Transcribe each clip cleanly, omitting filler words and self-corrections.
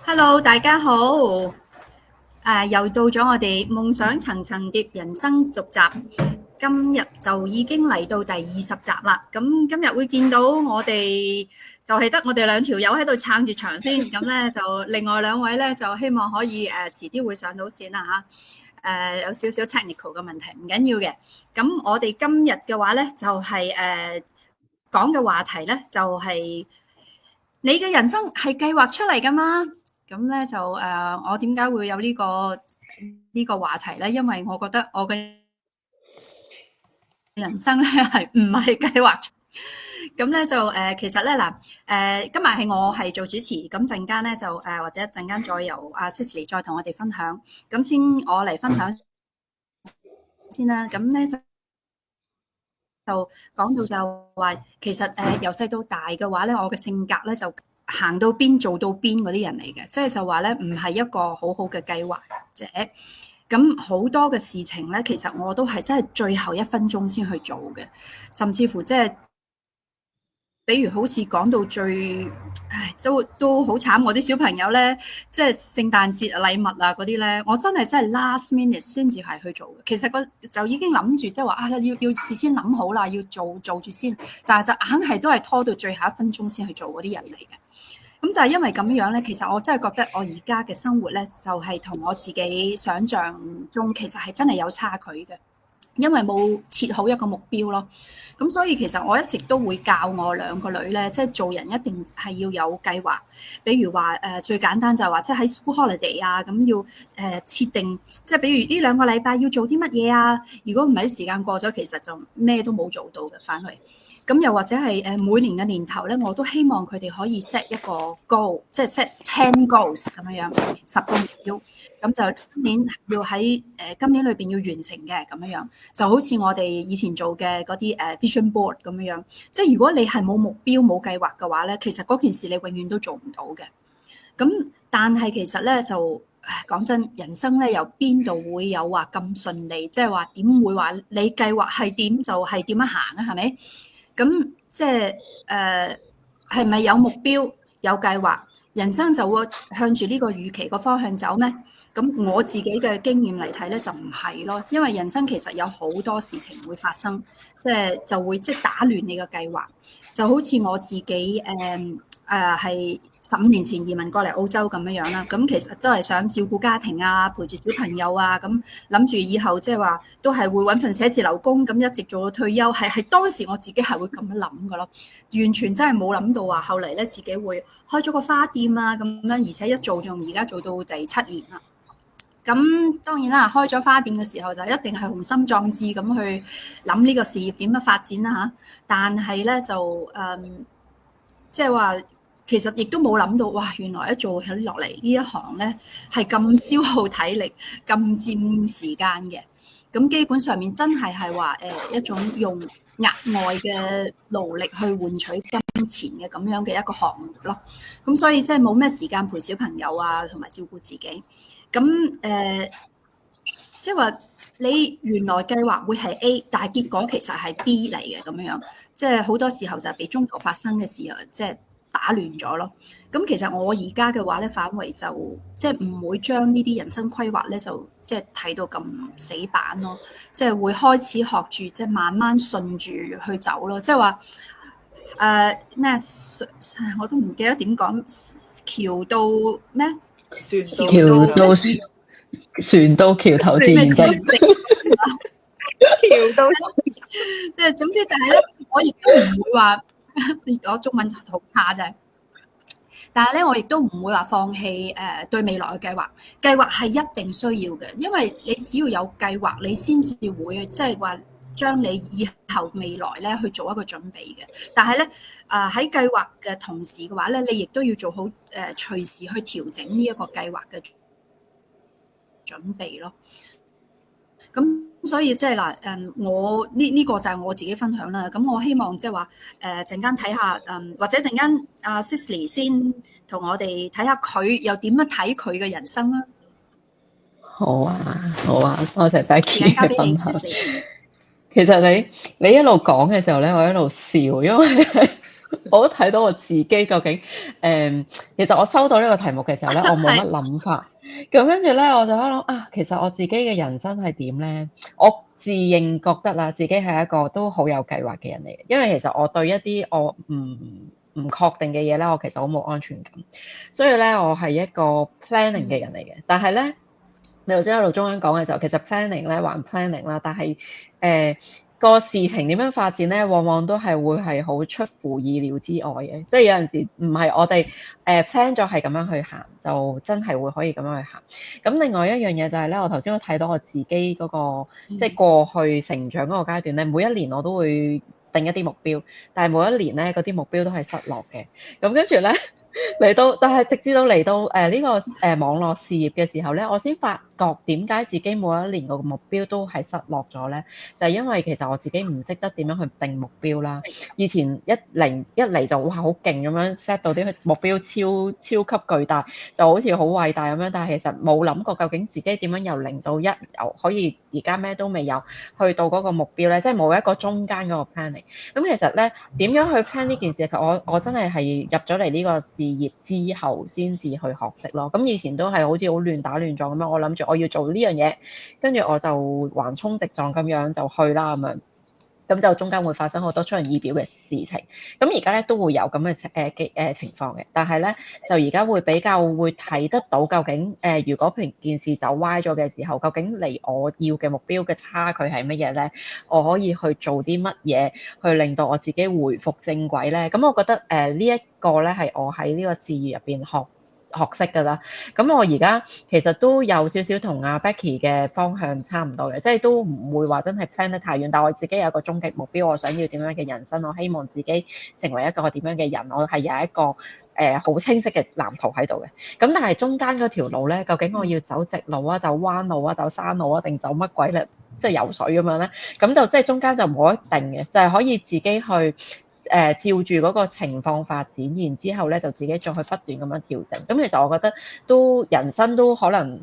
Hello，大家好。又到咗我哋夢想層層疊人生續集，今日就已經嚟到第20集啦。咁今日會見到我哋就係得我哋兩條友喺度撐住場先，咁咧就另外兩位咧就希望可以遲啲會上到線啦嚇。有少少 technical 嘅問題，唔緊要嘅。咁我哋今日嘅話咧就係講嘅話題咧就係你嘅人生係計劃出嚟㗎嘛？咁咧就我點解會有呢個話題咧？因為我覺得我嘅人生咧係唔係計劃出。咁咧就其實咧今日係我係做主持，咁陣間咧就或者陣間再由阿 Cicely 再同我哋分享。咁先我嚟分享先啦。咁咧就講到就話，其實由細到大嘅話咧，我嘅性格咧就行到邊做到邊嗰啲人嚟嘅，即係就話咧唔係一個好好嘅計劃者。咁好多嘅事情咧，其實我都係真係最後一分鐘先去做嘅，甚至乎即係比如好似講到最，都好慘。我啲小朋友咧，即係聖誕節禮物啊嗰啲咧，我真係 last minute 先至係去做嘅。其實就已經諗住即係話要事先諗好啦，要做住先，但係就硬係都係拖到最後一分鐘先去做嗰啲人嚟嘅。咁就係因為咁樣咧，其實我真係覺得我而家嘅生活咧，就係同我自己想像中其實係真係有差距嘅。因為冇設好一個目標咯，咁所以其實我一直都會教我兩個女咧，即係做人一定係要有計劃。比如話最簡單就係話，即係喺 school holiday 啊，咁要設定，即係比如呢兩個禮拜要做啲乜嘢啊。如果唔係時間過咗，其實就咩都冇做到嘅翻去。咁又或者係每年嘅年頭咧，我都希望佢哋可以 set 一個 goal，即係 set 10 goals 咁樣10個目標。咁就今年要喺今年裏邊要完成嘅咁樣，就好似我哋以前做嘅嗰啲vision board 咁樣。即係如果你係冇目標冇計劃嘅話咧，其實嗰件事你永遠都做唔到嘅。咁但係其實咧就講真，人生咧由邊度會有話咁順利？即係話點會話你計劃係點就係點樣行啊？係咪？咁即係係咪有目標有計劃，人生就會向住呢個預期個方向走咩？咁我自己嘅經驗嚟睇咧，就唔係咯，因為人生其實有好多事情會發生，就會打亂你嘅計劃。就好似我自己係15年前移民過嚟澳洲咁樣啦，咁其實都係想照顧家庭啊，陪住小朋友啊，咁諗住以後即係話都係會揾份寫字樓工，咁一直做到退休，係當時我自己係會咁樣諗㗎咯，完全真係冇諗到話後嚟咧自己會開咗個花店啊咁樣，而且一做仲而家做到第7年啦。咁當然啦，開咗花店嘅時候就一定係雄心壯志咁去諗呢個事業點樣發展啦嚇。但係咧就即係話其實亦都冇諗到，哇！原來一做起落嚟呢一行咧係咁消耗體力、咁佔時間嘅。咁基本上面真係話一種用額外嘅勞力去換取金錢嘅咁樣嘅一個行業咯。咁所以即係冇咩時間陪小朋友啊，同埋照顧自己。咁即係話你原來計劃會係 A， 但係結果其實係 B 嚟嘅咁樣，即係好多時候就係俾中途發生嘅時候即係打亂咗咯。咁其實我而家嘅話咧，反為就即係唔會將呢啲人生規劃咧，就即係睇到咁死板咯。即係會開始學住即係慢慢順住去走咯。即係話咩？我都唔記得點講，橋到咩？船到橋頭自然直，橋到即係總之就係咧，我亦都唔會話我中文好差啫。但係咧，我亦都唔會話放棄對未來嘅計劃。計劃係一定需要嘅，因為你只要有計劃，你先至會即係話將你以後未來咧去做一個準備嘅。但係咧喺計劃嘅同時嘅話咧，你亦都要做好隨時去調整呢一個計劃嘅準備咯。咁所以即係嗱，我呢個就係我自己分享啦。咁我希望即係話陣間睇下或者陣間阿 Cicely 先同我哋睇下佢又點樣睇佢嘅人生啦。好啊，多謝 Becky 交俾你嘅分享。Cicely。其實你一路講嘅時候咧，我一路笑，因為我都睇到我自己究竟其實我收到呢個題目嘅時候咧，我冇乜係諗法。咁跟住咧，我就喺度諗啊，其實我自己嘅人生係點咧？我自認覺得啦，自己係一個都好有計劃嘅人嚟嘅，因為其實我對一啲我唔確定嘅嘢咧，我其實好冇安全感，所以咧我係一個 planning 嘅人嚟嘅。但係咧，你頭先喺度中間講嘅時候，其實 planning 咧還 planning 啦，但係個事情點樣發展咧，往往都係會係好出乎意料之外嘅，即係有陣時唔係我哋plan 咗係咁樣去行，就真係會可以咁樣去行。咁另外一樣嘢就係咧，我頭先都睇到我自己嗰個即係過去成長嗰個階段咧，每一年我都會定一啲目標，但係每一年咧嗰啲目標都係失落嘅。咁跟住咧。嚟到，但係直至到嚟到呢個網絡事業嘅時候咧，我先發覺點解自己每一年個目標都係失落咗咧，就係因為其實我自己唔識得點樣去定目標啦。以前一嚟就哇好勁咁樣 set 到啲目標超級巨大，就好似好偉大咁樣，但係其實冇諗過究竟自己點樣由零到一，由可以而家咩都未有，去到嗰個目標咧，即係冇一個中間嗰個 planning。咁其實咧點樣去 plan 呢件事？其實我真係入咗嚟呢個事業之後先至去學識咯。咁以前都係好似好亂打亂撞咁樣，我諗住我要做呢樣嘢，跟住我就橫衝直撞咁樣就去啦咁樣。咁就中間會發生好多出人意表嘅事情。咁而家咧都會有咁嘅情況嘅，但係咧就而家會比較會睇得到究竟如果平件事走歪咗嘅時候，究竟離我要嘅目標嘅差距係乜嘢咧？我可以去做啲乜嘢去令到我自己回復正軌咧？咁我覺得呢一個咧係我喺呢個事業入邊學識㗎啦。咁我而家其實都有少少同阿 Becky 嘅方向差唔多嘅，即係都唔會話真係 plan 得太遠，但係我自己有個終極目標，我想要點樣嘅人生，我希望自己成為一個點樣嘅人，我係有一個好清晰嘅藍圖喺度嘅。咁但係中間嗰條路咧，究竟我要走直路啊、走彎路啊、走山路啊，定走乜鬼咧？即係游水咁樣咧？咁就即係中間就冇一定嘅，就係可以自己去。照住嗰個情況發展，然之後咧就自己再去不斷咁樣調整。咁其實我覺得人生都可能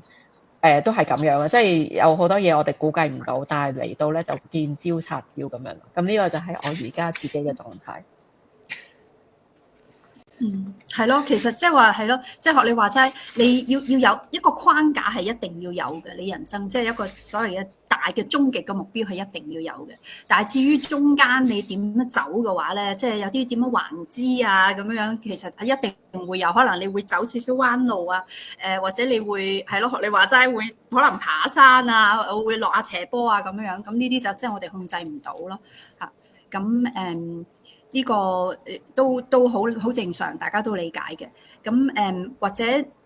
都係咁樣嘅，即係有好多嘢我哋估計唔到，但係嚟到咧就見招拆招咁樣。咁呢個就係我而家自己嘅狀態。係咯，其實即係話係咯，即係學你話齋，你要有一個框架係一定要有嘅，你人生即係一個所謂嘅大嘅終極嘅目標係一定要有嘅。但係至於中間你點樣走嘅話咧，即係有啲點樣橫支啊咁樣，其實係一定會有，可能你會走少少彎路啊，或者你會係咯，學你話齋會可能爬山啊，會落下斜坡啊咁樣，咁呢啲就即係我哋控制唔到咯嚇。咁呢個都好正常，大家都理解嘅。咁或者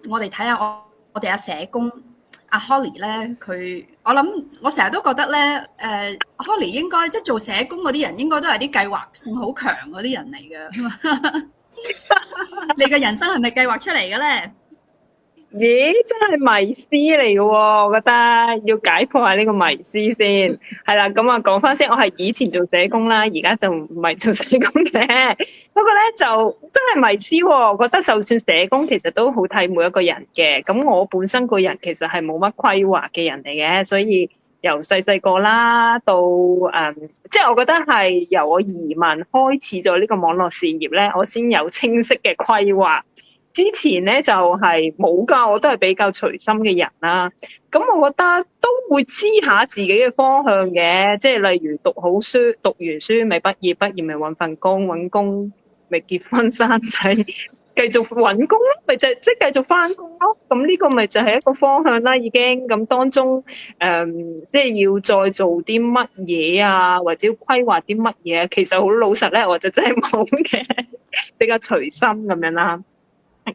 我哋睇下我哋阿社工阿 Holly 咧，我諗我成日都覺得咧，Holly 應該即係做社工嗰啲人應該都係啲計劃性好強嗰啲人嚟嘅。你嘅人生係咪計劃出嚟嘅咧？咦，真係迷思嚟嘅喎，我覺得要解破下呢個迷思先。係啦，咁啊講翻先，我係以前做社工啦，而家就唔係做社工嘅。不過咧就真係迷思喎，我覺得就算社工其實都好睇每一個人嘅。咁我本身個人其實係冇乜規劃嘅人嚟嘅，所以由細個啦到即係我覺得係由我移民開始咗呢個網絡事業咧，我先有清晰嘅規劃。之前咧就係冇㗎，我都係比較隨心嘅人啦。咁我覺得都會知下自己嘅方向嘅，即係例如讀好書，讀完書咪畢業，畢業咪揾份工，揾工咪結婚生仔，繼續揾工咯，咪就即係繼續返工咯。咁呢個咪就係一個方向啦，已經。咁當中即係要再做啲乜嘢啊，或者規劃啲乜嘢，其實好老實咧，我就真係冇嘅，比較隨心咁樣啦。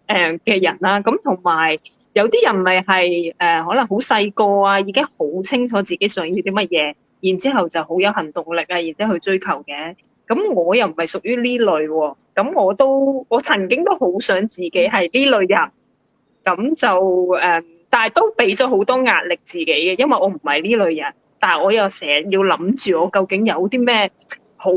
嘅人啦，咁同埋有啲人咪係可能好細個啊，已經好清楚自己想要啲乜嘢，然之後就好有行動力啊，然之後去追求嘅。咁我又唔係屬於呢類喎，咁我曾經都好想自己係呢類人，咁就但係都俾咗好多壓力自己嘅，因為我唔係呢類人，但係我又成日要諗住我究竟有啲咩好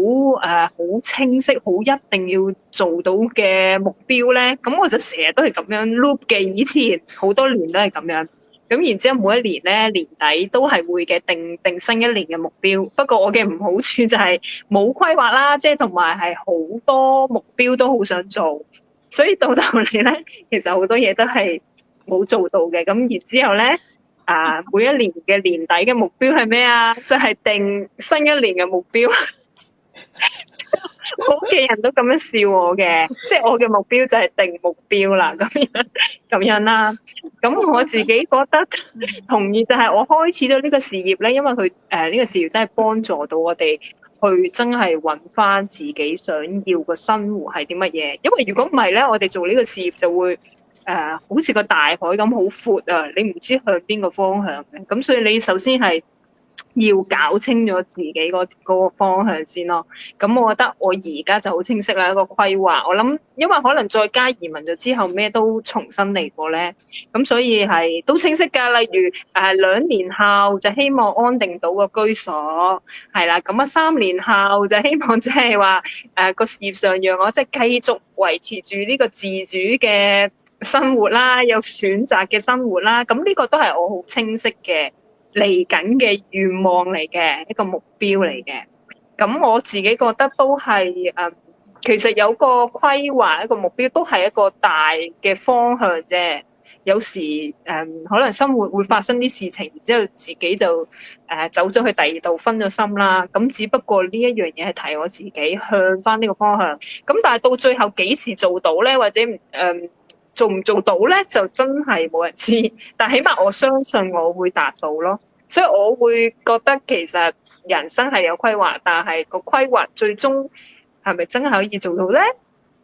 清晰，好一定要做到嘅目標咧，咁我就成日都係咁樣 loop 嘅。以前好多年都係咁樣，咁然之後每一年咧年底都係會嘅定新一年嘅目標。不過我嘅唔好處就係冇規劃啦，即係同埋係好多目標都好想做，所以到頭嚟咧，其實好多嘢都係冇做到嘅。咁然之後咧，每一年嘅年底嘅目標係咩啊？就係定新一年嘅目標。我屋企人都咁樣笑我嘅，即係我嘅目標就係定目標啦，咁樣啦。咁我自己覺得同意，就係我開始咗呢個事業咧，因為佢呢個事業真係幫助到我哋去真係揾翻自己想要嘅生活係啲乜嘢。因為如果唔係咧，我哋做呢個事業就會好似個大海咁好闊啊，你唔知向邊個方向嘅。咁所以你首先係要搞清咗自己嗰個方向先咯。咁我覺得我而家就好清晰啦，一個規劃。我諗因為可能再加移民咗之後咩都重新嚟過咧，咁所以係都清晰㗎。例如2年後就希望安定到個居所，係啦。咁3年後就希望即係話個事業上讓我即係繼續維持住呢個自主嘅生活啦，有選擇嘅生活啦。咁呢個都係我好清晰嘅嚟緊嘅願望嚟嘅，一個目標嚟嘅。咁我自己覺得都係其實有個規劃一個目標都係一個大嘅方向啫。有時可能生活會發生啲事情，然之後自己就走咗去第二度分咗心啦。咁只不過呢一樣嘢係提我自己向翻呢個方向。咁但係到最後幾時做到咧，或者做唔做到咧，就真係冇人知。但起碼我相信我會達到咯。所以我會覺得其實人生係有規劃，但係個規劃最終係咪真係可以做到咧？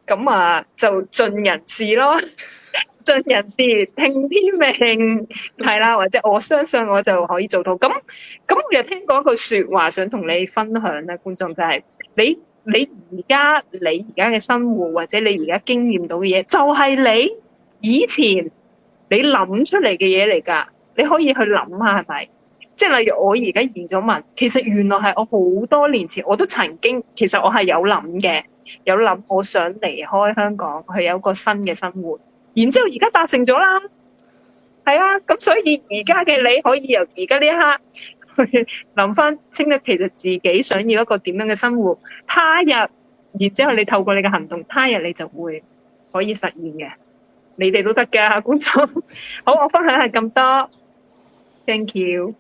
咁就盡人事咯，盡人事聽天命係啦，或者我相信我就可以做到。咁我又聽過一句説話，想同你分享咧，觀眾就係你而家嘅生活，或者你而家經驗到嘅嘢，就係你以前你諗出嚟嘅嘢嚟㗎。你可以去諗下係咪？即係例如我而家移咗民，其實原來係我好多年前我都曾經，其實我係有諗嘅，有諗我想離開香港，去有個新嘅生活。然之後而家達成咗啦，係啊，咁所以而家嘅你可以由而家呢一刻去諗翻清楚，其實自己想要一個點樣嘅生活。他日，然之後你透過你嘅行動，他日你就會可以實現嘅。你哋都得㗎，觀眾。好，我分享係咁多。Thank you。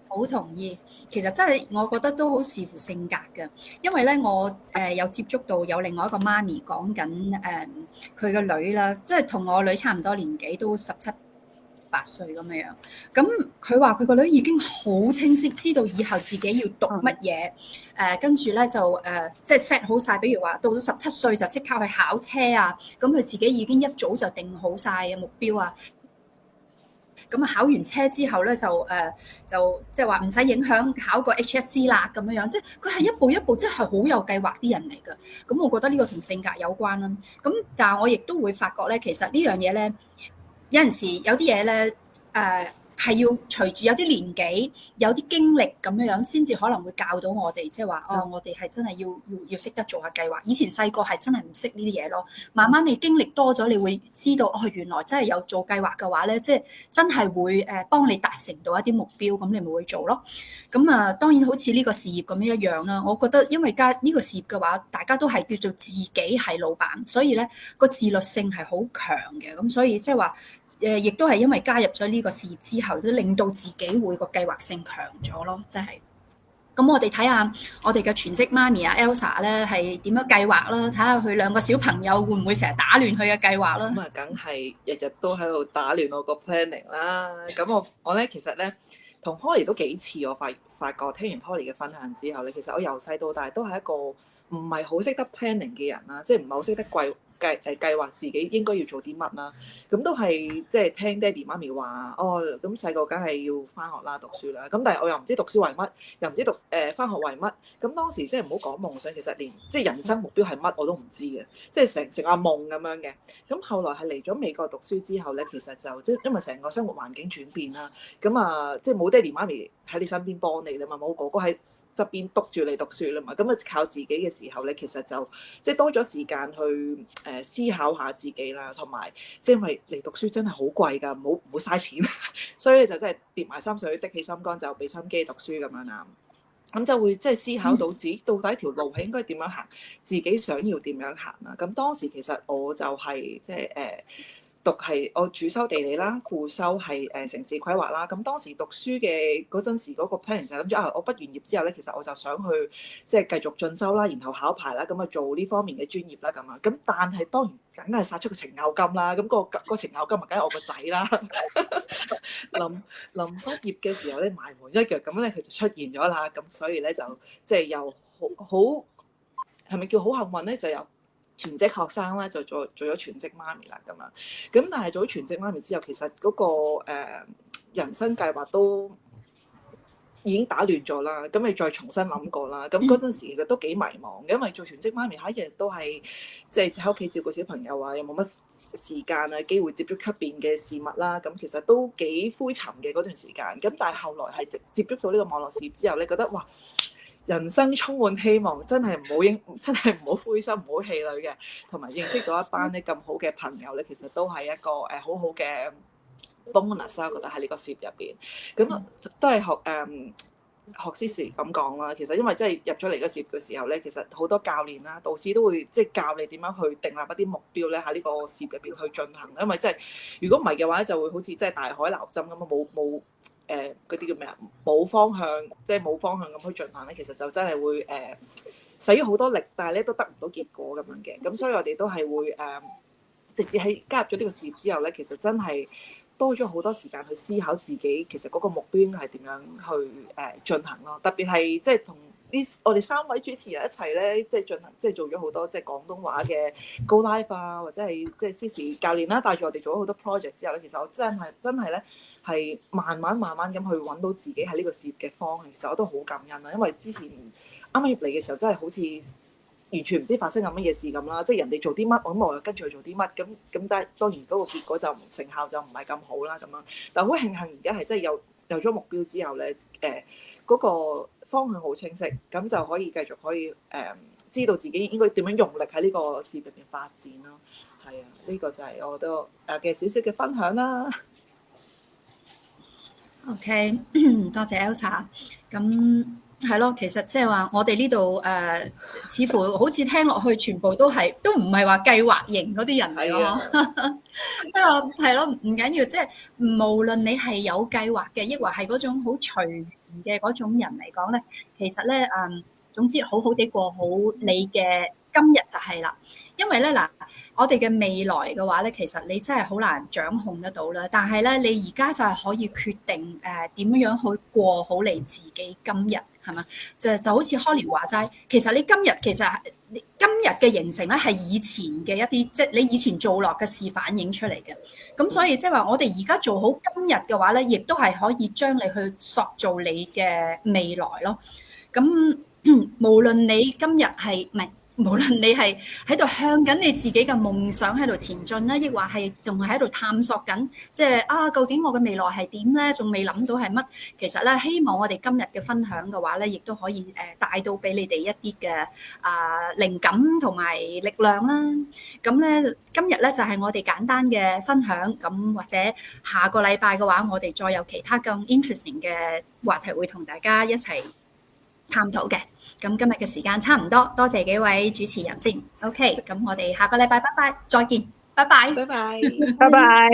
好同意。其實真係我覺得都好視乎性格嘅，因為咧我有接觸到有另外一個媽咪講緊佢個女啦，即係同我女差唔多年紀，都17、8歲咁樣樣。咁佢話佢個女已經好清晰知道以後自己要讀乜嘢，跟住咧就即係 set 好晒，比如話到咗17歲就即刻去考車啊，咁佢自己已經一早就定好晒嘅目標啊。咁考完車之後咧，就即係話唔使影響考個 HSC 啦咁樣樣，即係佢係一步一步，即係好有計劃啲人嚟㗎。咁我覺得呢個同性格有關啦。咁但係我亦都會發覺咧，其實呢樣嘢咧，有陣時有啲嘢咧係要隨住有啲年紀、有啲經歷咁樣樣，先至可能會教到我哋，即係話我哋係真係要識得做下計劃。以前細個係真係唔識呢啲嘢咯，慢慢你經歷多咗，你會知道原來真係有做計劃嘅話咧，即係真係會幫你達成到一啲目標，咁你咪會做咯。咁當然好似呢個事業咁樣一樣啦。我覺得因為呢個事業嘅話，大家都係叫做自己係老闆，所以咧個自律性係好強嘅。咁所以即係話。亦都係因為加入咗呢個事業之後，都令到自己會個計劃性強咗咯，真係。咁我哋睇下我哋嘅全職媽咪Elsa 咧係點樣計劃啦，睇下佢2個小朋友會唔會成日打亂佢嘅計劃啦。咁梗係日日都喺度打亂我個 planning 啦。咁我咧其實咧同 Polly 都幾似，我發覺聽完 Polly 嘅分享之後咧，其實我由細到大都係一個唔係好識得 planning 嘅人啦，即係唔係好識得計劃自己應該要做啲乜啦，咁都係即係聽爹哋媽咪話，咁細個梗係要返學啦、讀書啦，咁但係我又唔知讀書為乜，又唔知返學為乜，咁當時即係唔好講夢想，其實連即係人生目標係乜我都唔知嘅，即係成個夢咁樣嘅。咁後來係嚟咗美國讀書之後咧，其實就即係因為成個生活環境轉變啦，咁即係冇爹哋媽咪喺你身邊幫你啦嘛，冇哥哥喺側邊督住你讀書啦嘛，咁靠自己嘅時候咧，其實就即係多咗時間去思考下自己啦，同埋即係因為嚟讀書真係好貴㗎，唔好嘥錢，所以你就真係跌埋心水，的起心肝就俾心機讀書咁樣啦。咁就會即係思考到自己到底條路係應該點樣行，自己想要點樣行啦。咁當時其實我就係即係讀係我主修地理啦，副修係城市規劃啦。咁當時讀書嘅嗰陣時嗰個 plan 就係諗住我畢完業之後咧，其實我就想去即係繼續進修啦，然後考牌啦，咁啊做呢方面嘅專業啦咁啊。咁但係當然梗係殺出個程咬金啦。咁個程咬金啊，梗係我個仔啦。臨畢業嘅時候咧，埋門一腳咁咧，佢就出現咗啦。咁所以咧就即係又好係咪叫好幸運咧？就有全職學生咧就做咗全職媽咪啦咁樣，咁但係做咗全職媽咪之後，其實嗰個人生計劃都已經打亂咗啦，咁你再重新諗過啦，咁嗰陣時其實都幾迷茫嘅，因為做全職媽咪一日都係即係喺屋企照顧小朋友啊，又冇乜時間啊，機會接觸出邊嘅事物啦，咁其實都幾灰沉嘅嗰段時間，咁但係後來係接觸到呢個網絡事業之後咧，覺得哇！人生充滿希望，真係唔好灰心，唔好氣餒嘅，同埋認識到一班咧咁好嘅朋友咧，其實都係一個好好嘅 bonus 啦。我覺得喺呢個事業入邊，咁都係學師時咁講啦。其實因為真係入咗嚟個事業嘅時候咧，其實好多教練啦、導師都會即係教你點樣去訂立一啲目標咧，喺呢個事業入邊去進行。因為即係如果唔係嘅話咧，就會好似即係大海撈針咁啊，冇嗰啲叫咩啊？冇方向，即係冇方向咁去進行咧，其實就真係會使咗好多力，但係咧都得唔到結果咁樣嘅。咁所以我哋都係會直至喺加入咗呢個事業之後咧，其實真係多咗好多時間去思考自己其實嗰個目標應該係點樣去進行咯。特別係即係同我哋3位主持人一齊咧，即係進行即係做咗好多即係廣東話嘅 Go Live 啊，或者係即係 Cici 教練啦，帶住我哋做咗好多 project 之後咧，其實我真係咧。係慢慢咁去揾到自己喺呢個事業嘅方向，其實我都好感恩啦。因為之前啱啱入嚟嘅時候，真係好似完全唔知發生緊乜嘢事咁啦。即係人哋做啲乜，我又跟住去做啲乜，咁但係當然嗰個結果就成效就唔係咁好啦咁樣。但係好慶幸而家係真係有咗目標之後咧，嗰個方向好清晰，咁就可以繼續知道自己應該點樣用力喺呢個事業入邊發展咯。係啊，呢個就係我覺得嘅少少嘅分享啦。OK， 多謝 Elsa。咁係咯，其實即係話我哋呢度似乎好似聽落去全部都唔係話計劃型嗰啲人嚟咯。不過係咯，唔緊要，即係無論你係有計劃嘅，抑或係嗰種好隨緣嘅嗰種人嚟講咧，其實咧總之好好地過好你嘅今日就係啦。因為咧嗱，我哋嘅未來嘅話咧，其實你真係好難掌控得到啦。但係咧，你而家就係可以決定點樣去過好你自己今日，係嘛？就好似 Holly 話齋，其實你今日嘅形成咧，係以前嘅一啲即係你以前做落嘅事反映出嚟嘅。咁所以即係話，我哋而家做好今日嘅話咧，亦都係可以將你去塑造你嘅未來咯。咁無論你今日係唔係？無論你係喺度向緊你自己嘅夢想喺度前進啦，亦或係仲係喺度探索緊，即係究竟我嘅未來係點咧？仲未諗到係乜？其實咧，希望我哋今日嘅分享嘅話咧，亦都可以帶到俾你哋一啲嘅靈感同埋力量啦。咁咧，今日咧就係我哋簡單嘅分享。咁或者下個禮拜嘅話，我哋再有其他更 interesting 嘅話題會同大家一齊探討嘅。咁今日嘅時間差唔多，多謝幾位主持人先。OK，咁我哋下個禮拜拜拜，再見，拜拜，拜拜，拜拜。